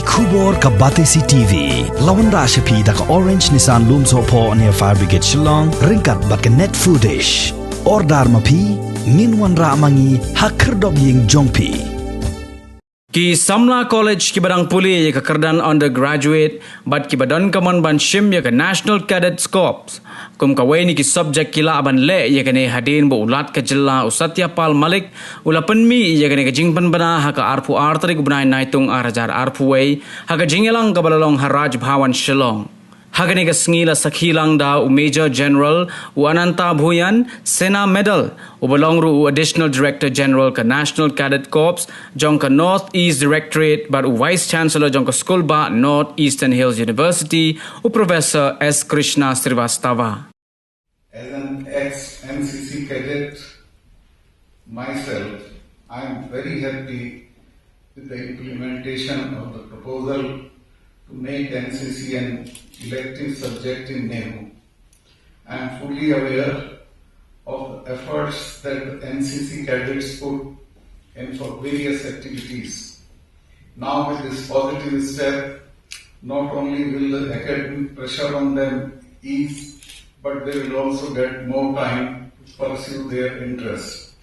Kubor ka Batesi TV. Lawan ra siya pi da ka Orange Nissan Lumso po near Fire Brigade Shillong. Ringkat bat ka net foodish. Ordar mapi, minwan ra mangi hakerdog ying jongpi. Ki Samla College ki badang puli ya kekerdan undergraduate bat ki badan kaman ban shim ya ke National Cadet Corps kum kaweni ki Sobjek kila aban le ya kene hadin bo ulat ke jilla Usatyapal Malik ula penmi ya kene ke jingpan bana ha ka arpu artari gubnai naitung arajar arpu wei ha ka jingelang ka balalong haraj bhawan Shillong. Hagani ka sngila sakhilang da u Major General u Ananta Bhuyan Sena Medal u balongru u Additional Director General ka National Cadet Corps jong ka North East Directorate but u Vice Chancellor jong ka School ba North Eastern Hills University u Professor S. Krishna Srivastava. As an ex-NCC cadet myself, I am very happy with the implementation of the proposal to make NCC an elective subject in NEHU. I am fully aware of the efforts that the NCC cadets put in for various activities. Now with this positive step, not only will the academic pressure on them ease, but they will also get more time to pursue their interests.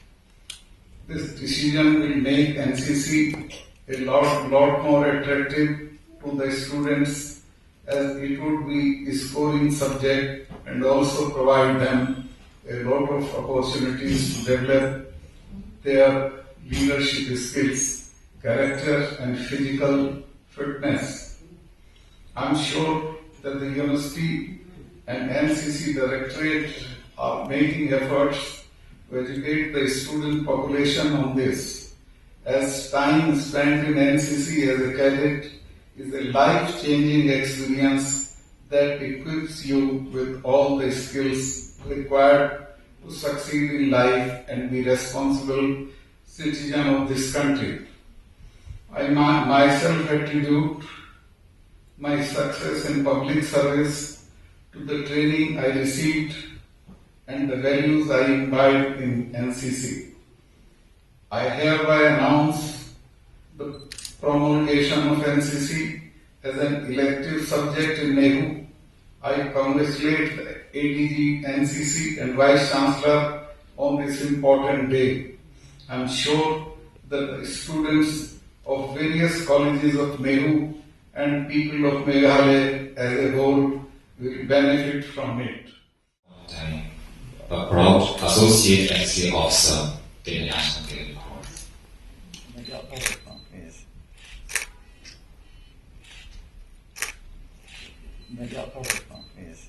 This decision will make NCC a lot more attractive to the students, as it would be a scoring subject and also provide them a lot of opportunities to develop their leadership skills, character and physical fitness. I am sure that the University and NCC Directorate are making efforts to educate the student population on this, as time spent in NCC as a cadet is a life-changing experience that equips you with all the skills required to succeed in life and be responsible citizen of this country. I myself attribute my success in public service to the training I received and the values I imbibed in NCC. I hereby announce the promulgation of NCC as an elective subject in NEHU. I congratulate the ADG, NCC and Vice Chancellor on this important day. I am sure that the students of various colleges of NEHU and people of Meghalaya as a whole will benefit from it. A proud associate NCC officer to the National Cadet Corps. Yes.